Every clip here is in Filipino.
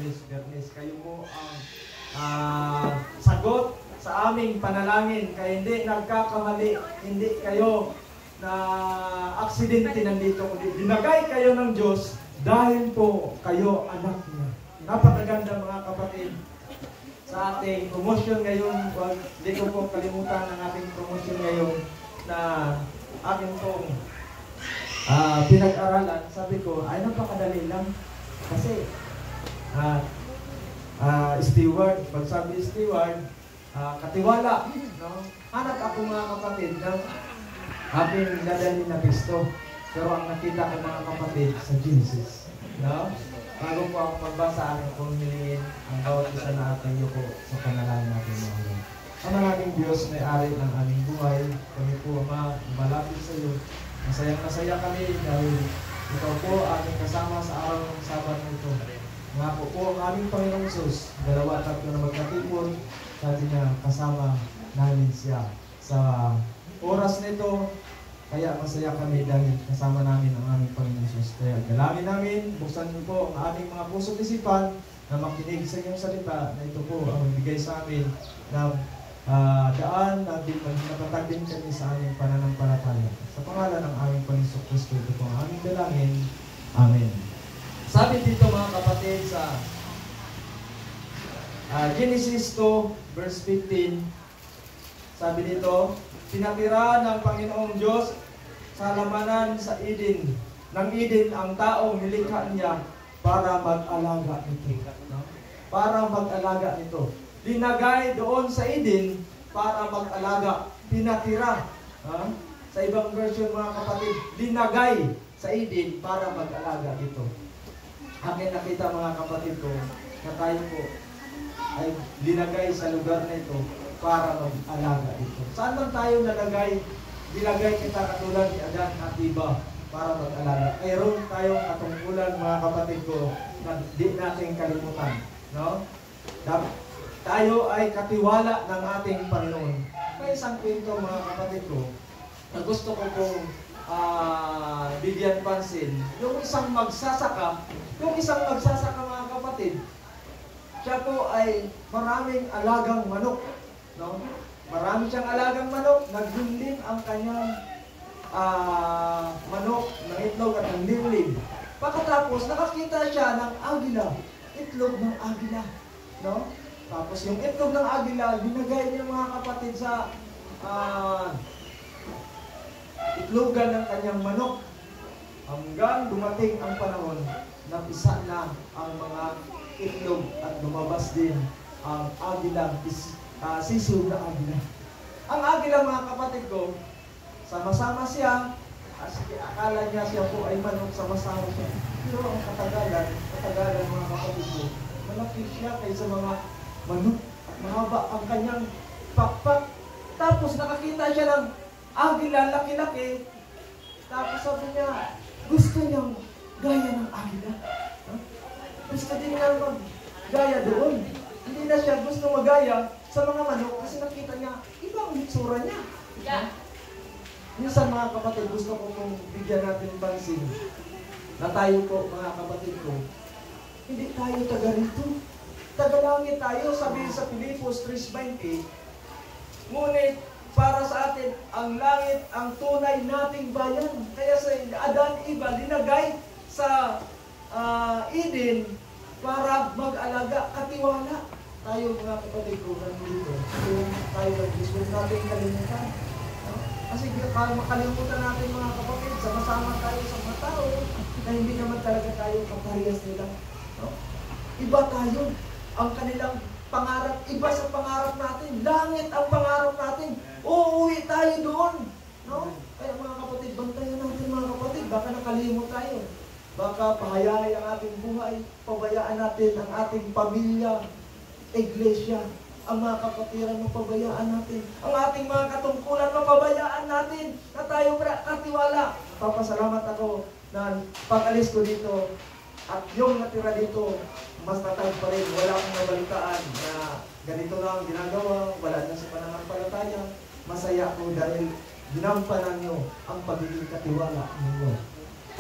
Bernes, kayo po ang sagot sa aming panalangin. Kaya hindi nagkakamali, hindi kayo na aksidente nandito, kundi binagay kayo ng Diyos dahil po kayo anak niya. Napakaganda mga kapatid sa ating promotion ngayon. Hindi ko po kalimutan ang ating promotion ngayon na aking pong pinag-aralan. Sabi ko, ay napakadali lang kasi steward, pag sabi steward, katiwala, no? Hanap ako mga kapatid ng aking dadalhin na Kristo. Pero ang nakita ko mga kapatid sa Jesus, no? Bago po ako magbasa, aking pumiliin ang bawat isa na ating yuko sa panalangin natin mga. Ang maraming Diyos may ari ng aming buhay, kami po Ama, malapit sa iyo. Masayang-masaya kami dahil ikaw po aming kasama sa araw ng Sabat nito. Nga po ang aming Panginoong Sus, 2-3 na magkatipon, sabi niya kasama namin siya sa oras nito. Kaya masaya kami dahil kasama namin ang aming Panginoong Sus. Kaya dalangin namin, buksan niyo po ang aming mga puso't isipan na makinig sa inyong salita na ito po ang bigay sa amin na daan na natatag din kami sa aming pananampalataya. Sa pangalan ng aming Panginoong Kristo, ito po ang aming dalangin. Amen. Sabi dito mga kapatid sa Genesis 2 verse 15, sabi dito, pinatira ng Panginoong Diyos sa halamanan sa Eden. Ng Eden ang taong nilikha niya para mag-alaga nito. No? Para mag-alaga nito. Linagay doon sa Eden para mag-alaga. Pinatira. Sa ibang version mga kapatid, linagay sa Eden para mag-alaga dito. Akin nakita mga kapatid ko na tayo po ay linagay sa lugar na ito para mag-alaga dito. Saan man tayo nalagay? Dilagay kita katulad ni Adan at Eva para mag-alaga. Mayroon tayong katungkulan mga kapatid ko na di natin kalimutan. No? Tayo ay katiwala ng ating Panginoon. May isang kwento mga kapatid ko na gusto ko pong bigyan pansin. Yung isang magsasaka mga kapatid, siya po ay maraming alagang manok. No? Marami siyang alagang manok, naghimlim ang kanyang manok ng itlog at ng limlim. Pagkatapos, nakakita siya ng agila, itlog ng agila. No? Tapos yung itlog ng agila, binagay niya mga kapatid sa itlogan ng kanyang manok. Hanggang dumating ang panahon na pisa na ang mga itlog at lumabas din ang agilang sisiw na agila. Ang agila mga kapatid ko, sama-sama siya. Akala niya siya po ay manok, sama-sama siya. Pero ang katagalan mga kapatid ko, malaki siya kaysa mga manok at mahaba ang kanyang pakpak. Tapos nakakita siya ng agila, laki-laki. Tapos sabi niya, gusto niyang gaya ng agila. Gusto din niya mag-gaya doon. Hindi na siya gusto magaya sa mga manok kasi nakita niya, ibang hitsura niya. Minsan mga kapatid, gusto ko kung bigyan natin pansin na tayo po mga kapatid ko, hindi tayo taga rito. Tagalangit tayo, sabi sa Pilipos 3:20, ngunit para sa atin, ang langit, ang tunay nating bayan. Kaya sa Adan, Eva, linagay sa Eden para mag-alaga, katiwala. Tayo mga kapatid ko, nandito. Kung tayo nag-Diyos, huwag natin kalimutan. No? Kasi makalimutan natin mga kapatid, sama-sama tayo sa mga tao na hindi naman talaga tayo kaparehas nila. No? Iba tayo. Ang kanilang pangarap, iba sa pangarap natin. Langit ang pangarap natin. Uuwi tayo doon. No? Kaya mga kapatid, bantayan natin mga kapatid. Baka nakalimot tayo. Baka pahayay ang ating buhay. Pabayaan natin ang ating pamilya, iglesia. Ang mga kapatiran, mapabayaan natin. Ang ating mga katungkulan, mapabayaan natin na tayo katiwala. Papasalamat ako na pag-alis ko dito at yung natira dito, mas natag pa rin. Wala akong nabalitaan na ganito lang ginagawa, wala na sa pananampalataya. Masaya ako dahil ginampanan nyo ang pagiging katiwala ninyo.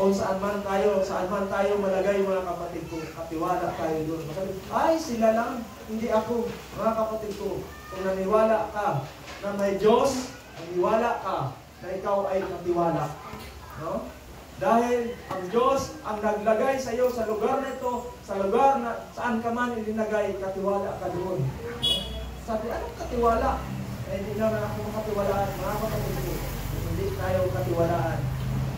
O saan man tayo malagay mga kapatid ko, katiwala tayo doon. Ay, sila lang, hindi ako. Mga kapatid ko, kung naniwala ka na may Diyos, naniwala ka na ikaw ay katiwala. No? Dahil ang Diyos ang naglagay sa iyo sa lugar na ito, sa lugar na saan ka man ilinagay, katiwala ka doon. Sabi, anong katiwala? Eh, hindi naman ako makatiwalaan. Mga kapatid ko, hindi tayo katiwalaan.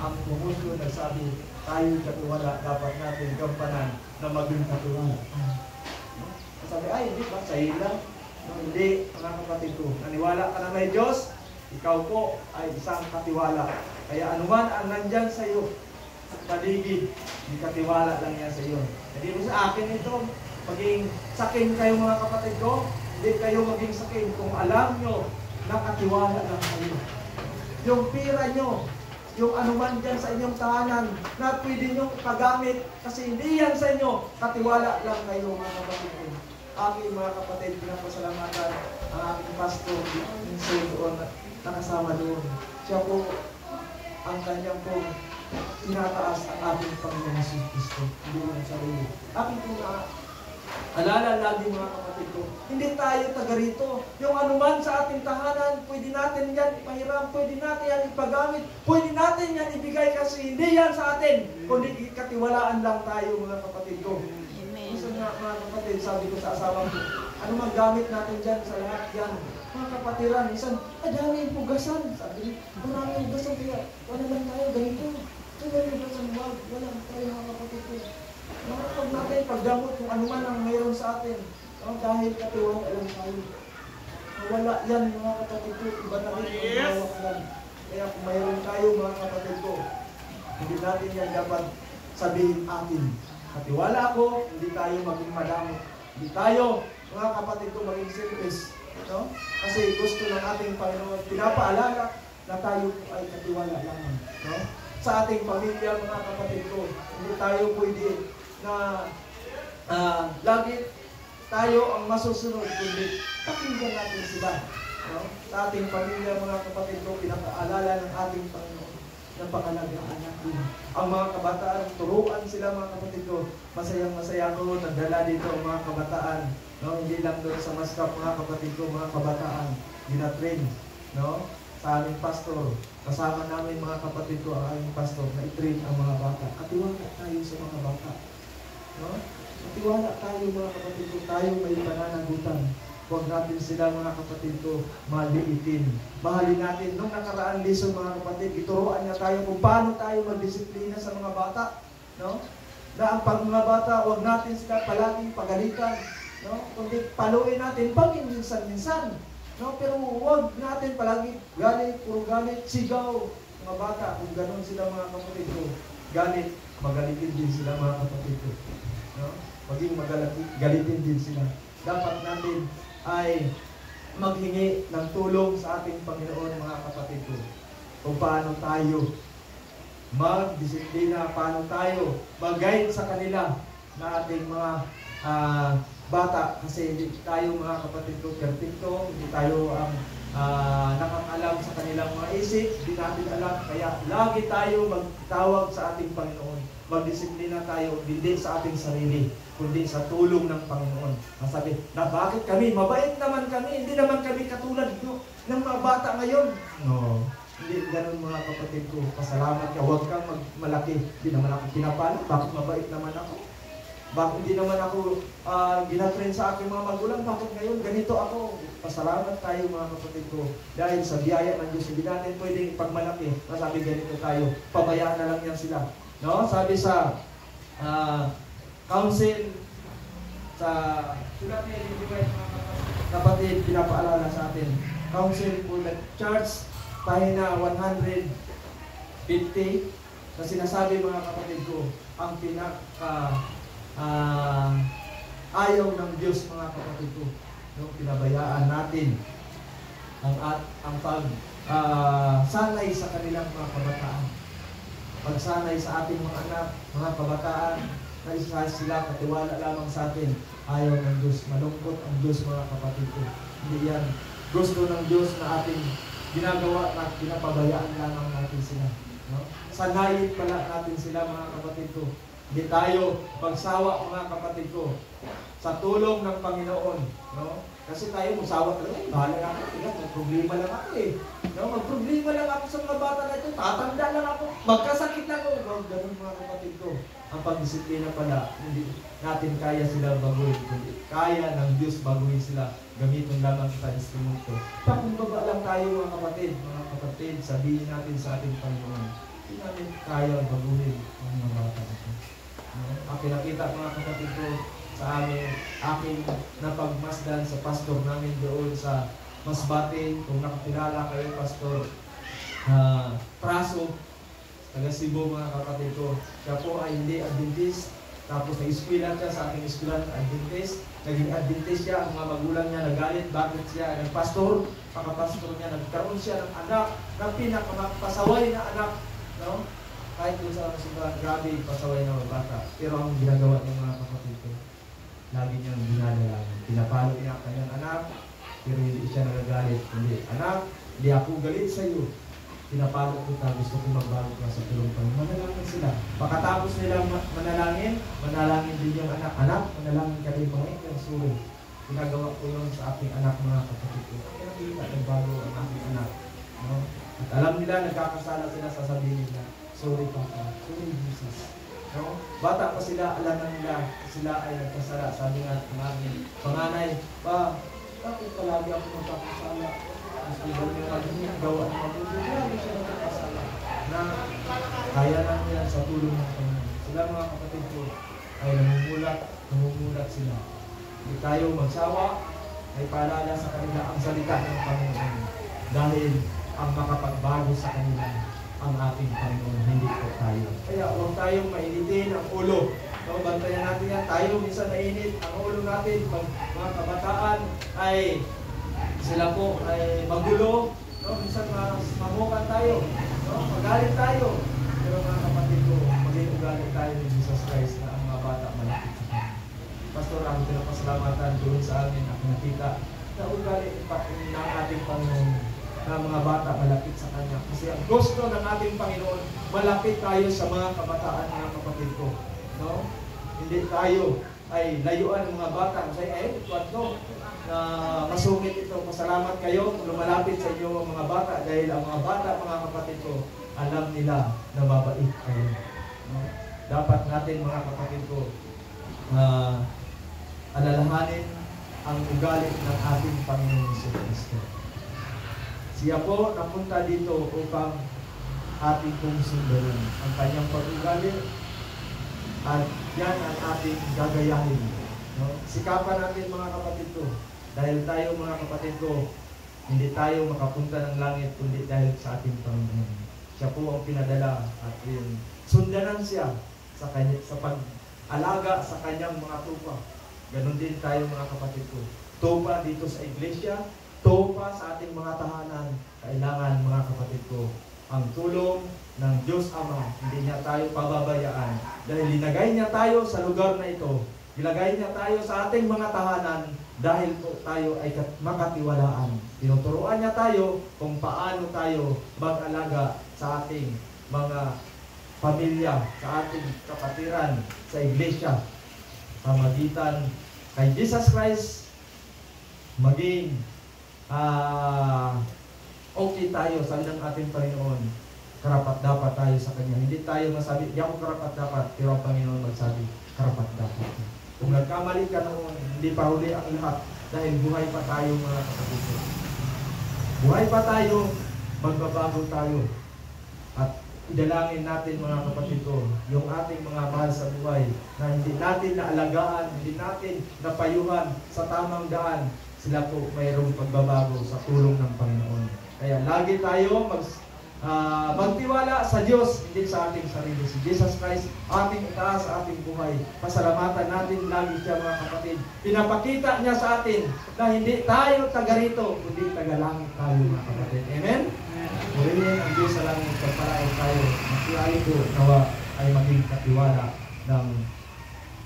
Ang Muslim nagsabi, tayo katiwala, dapat natin gampanan na maging katiwala. Sabi, ay, hindi ba? Sa lang. Hindi, mga kapatid ko. Naniwala ka na may Diyos, ikaw po ay isang katiwala. Kaya anuman ang nandyan sa iyo, paligid, hindi katiwala lang yan sa iyo. Hindi mo sa akin ito, maging sakin kayo mga kapatid ko, hindi kayo maging sakin kung alam nyo na katiwala lang kayo. Yung pira nyo, yung anuman dyan sa inyong tahanan na pwede nyo pagamit kasi hindi yan sa inyo, katiwala lang kayo mga kapatid ko. Aking mga kapatid, pinapasalamatan ang aking pastor, yung doon, nakasama doon. Siya po, ang kanyang po, tinataas ang ating Panginoon Jesus Cristo. Hindi mo ang sarili. Aking po alala lagi mga kapatid ko, hindi tayo taga rito. Yung anuman sa ating tahanan, pwede natin yan ipahiram, pwede natin yan ipagamit, pwede natin yan ibigay kasi hindi yan sa atin. Kundi katiwalaan lang tayo mga kapatid ko. Gusto nga mga kapatid, sabi ko sa asawa ko, ano mang gamit natin dyan sa lahat yan? Mga kapatiran, isang, dami yung pugasan. Sabi niya, maraming pugasan kaya, wala lang tayo ganito. Wala yung pugasan, wala tayo mga kapatid ko. Huwag natin pagdamot kung ano man ang mayroon sa atin. Dahil katiwala lang tayo. Wala yan mga kapatid ko. Iba na rin ang mawawalan. Kaya kung mayroon tayo mga kapatid ko, hindi natin yan dapat sabihin atin. Katiwala ako, hindi tayo maging madamot. Hindi tayo, mga kapatid ko, maging selfish. No? Kasi gusto ng ating Panginoon, pinapaalala na tayo ay katiwala lamang. No? Sa ating pamilya, mga kapatid ko, hindi tayo pwede na lagi tayo ang masusunod, kundi pakinggan natin sila. No? Sa ating pamilya, mga kapatid ko, pinapaalala ng ating Panginoon na pangalagaan natin. Ang mga kabataan, turuan sila mga kapatid ko. Masayang-masaya ko, nagdala dito ang mga kabataan. No? Hindi lang doon sa Mascap, mga kapatid ko, mga kabataan, ginatrain. No? Sa aming pastor, kasama namin mga kapatid ko, ang aming pastor, na i-train ang mga bata. Katiwala tayo sa mga bata. No? Katiwala tayo mga kapatid ko, tayo may pananagutan. Huwag natin sila mga kapatid ko maliitin. Mahalin natin. Nung nakaraan lesson mga kapatid, ituruan niya tayo kung paano tayo magdisiplina sa mga bata. No? Na ang pag mga bata, huwag natin sila palaging pagalitan. No? Kundi paluin natin minsan-minsan. No? Pero huwag natin palagi galit, puro galit, sigaw. Mga bata, kung ganun sila mga kapatid ko, galit, magalitin din sila mga kapatid ko. No? Maging galitin din sila. Dapat natin ay maghingi ng tulong sa ating Panginoon mga kapatid ko. Kung paano tayo magdisiplina, paano tayo mag-guide sa kanila na ating mga bata. Kasi hindi tayo mga kapatid ko perfecto, hindi tayo ang nakakalam sa kanilang mga isip, hindi natin alam. Kaya lagi tayo magtawag sa ating Panginoon. Magdisiplina tayo, hindi sa ating sarili, kundi sa tulong ng Panginoon. Masabi, na bakit kami? Mabait naman kami, hindi naman kami katulad ng mga bata ngayon. No, hindi ganun mga kapatid ko. Pasalamat ka, huwag kang malaki. Hindi naman ako pinapala, bakit mabait naman ako? Bakit hindi naman ako ginatrain sa aking mga magulang? Bakit ngayon ganito ako? Pasalamat tayo mga kapatid ko. Dahil sa biyaya ng Diyos, hindi natin pwedeng ipagmalaki. Masabi ganito tayo, pabayaan na lang yan sila. No? Sabi sa council, sa sulat niya, kapatid, pinapaalala sa atin. Council for the Church, pahina 150, na sinasabi mga kapatid ko, ang ayaw ng Diyos mga kapatid ko, no? Pinabayaan natin ang sanay sa kanilang mga kabataan. Pagsanay sa ating mga anak, mga kabataan, na isa sila katiwala lamang sa atin. Ayaw ng Diyos. Malungkot ang Diyos mga kapatid ko. Hindi yan gusto ng Diyos na ating ginagawa na pinapabayaan lamang natin sila. No? Sanayin pala natin sila, mga kapatid ko. Hindi tayo magsawa, mga kapatid ko, sa tulong ng Panginoon. No? Kasi tayo magsawa talaga, bahala lang ako. Magproblema lang ako eh. No? Magproblema lang ako sa mga bata na ito. Tatanda lang ako. Magkasakit lang ako. No? Ganun, mga kapatid ko. Ang pagdisiplina pala, hindi natin kaya sila baguhin. Kaya ng Diyos baguhin sila. Gamitin lamang sa instrumento. Pakumbaba lang tayo, mga kapatid, sabihin natin sa ating Panginoon. Hindi namin kaya baguhin ang mga bata natin. No? Ang pinakita, mga kapatid ko, sa aking napagmasdan sa pastor namin doon sa Masbate. Kung nakakilala kayo, Pastor Praso, taga Cebu, mga kapatid ko. Siya po ay hindi Adventist. Tapos nag-eskwela siya sa aking eskwela ng Adventist. Naging Adventist siya, ang mga magulang niya nagalit. Bakit siya nagpastor? Pagkapastor niya, nagkaroon siya ng anak, ng pinakamapasaway na anak. No? Kahit doon sa simbahan, grabe, pasaway na mga bata. Pero ang ginagawa ng mga kapatid ko, lagi niyang dinadalangin. Pinapalo niya ang kanyang anak, pero hindi siya nagagalit. Hindi, anak, hindi ako galit sa iyo. Pinapalo kita, gusto ko magbago ka sa tulong Panginoon. Manalangin sila. Pagkatapos nila manalangin din yung anak. Anak, manalangin ka rin mga ito, suri. Ginagawa ko yun sa aking anak, mga kapatid ko. Kaya nakikita, nagbago ang aking anak. No? At alam nila, nagkakasala sila, sasabihin nila, sorry Papa, sorry Jesus. No? Bata pa sila, alam na nila, sila ay nagkasala. Sabi nga ng aming panganay, ba, bakit palagi ako magkakasala? Mas iba niya gawa ng mabuti, lagi siya nagkakasala. Na kaya lang niya sa tulong ng Panginoon. Sila, mga kapatid ko, ay namumulat sila. Hindi tayo magsawa, ay paalala sa kanila ang salita ng Panginoon. Dahil ang makapagbago sa kanila ang ating Panginoon, hindi po tayo. Kaya huwag tayong mainitin ang ulo. No, bantayan natin yan. Tayo minsan nainit ang ulo natin. Pag mga kabataan ay sila po ay magulo. No, minsan mamukan tayo. No, magalit tayo. Pero mga kapatid ko, maging ugali tayo ni Jesus Christ na ang mga bata malapit sa Kanya. Pastor, ang pinapasalamatan doon sa amin ang nakita na ugali ng ating Panginoon na mga bata malapit sa Kanya. Kasi ang gusto ng ating Panginoon, malapit tayo sa mga kabataan, mga kapatid ko. No? Hindi tayo ay layuan ng mga bata. Kasi kwento na masungit ito. Masalamat kayo kung lumalapit sa inyo ang mga bata dahil ang mga bata, mga kapatid ko, alam nila na mabait kayo. No? Dapat natin, mga kapatid ko, alalahanin ang ugali ng ating Panginoon Jesucristo. Siya po napunta dito upang ating pong sundan ang kanyang pag-ugali at yan ang ating gagayahin. No? Sikapan natin, mga kapatid ko, dahil tayo, mga kapatid ko, hindi tayo makapunta ng langit kundi dahil sa ating Panginoon. Siya po ang pinadala at yun, sundanan siya sa pag-alaga sa kanyang mga tupa. Ganon din tayo, mga kapatid ko. Tupa dito sa iglesia, tupa sa ating mga tahanan. Kailangan, mga kapatid ko, ang tulong ng Diyos Ama. Hindi niya tayo pababayaan. Dahil linagay niya tayo sa lugar na ito. Ilagay niya tayo sa ating mga tahanan dahil po tayo ay makatiwalaan. Tinuturuan niya tayo kung paano tayo mag-alaga sa ating mga pamilya, sa ating kapatiran, sa iglesia. Pamagitan kay Jesus Christ, maging okay tayo sa ng ating Panginoon. Karapat-dapat tayo sa Kanya. Hindi tayo masabi, di ako karapat-dapat, pero ang Panginoon magsabi, karapat-dapat. Kung nagkamali ka noon, hindi pa huli ang lahat dahil buhay pa tayo, mga kapatid ko. Buhay pa tayo, magbabago tayo. At idalangin natin, mga kapatid ko, yung ating mga mahal sa buhay na hindi natin naalagaan, hindi natin napayuhan sa tamang daan. Sila po mayroong pagbabago sa tulong ng Panginoon. Kaya lagi tayo magtiwala sa Diyos, hindi sa ating sarili. Si Jesus Christ, ating itaas sa ating buhay. Pasalamatan natin lagi siya, mga kapatid. Pinapakita niya sa atin na hindi tayo taga rito, kundi taga langit tayo, mga kapatid. Amen? Murihin ang Diyos sa langit, pagpalain tayo. Magtiwali ko, nawa ay maging katiwala ng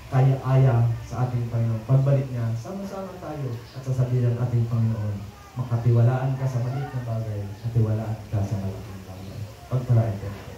kaya-aya sa ating Panginoon. Pagbalik niya, sama-sama tayo at sasabihin ng ating Panginoon, makatiwalaan ka sa maliit na bagay, katiwalaan ka sa malaking bagay. Pagpalain ko.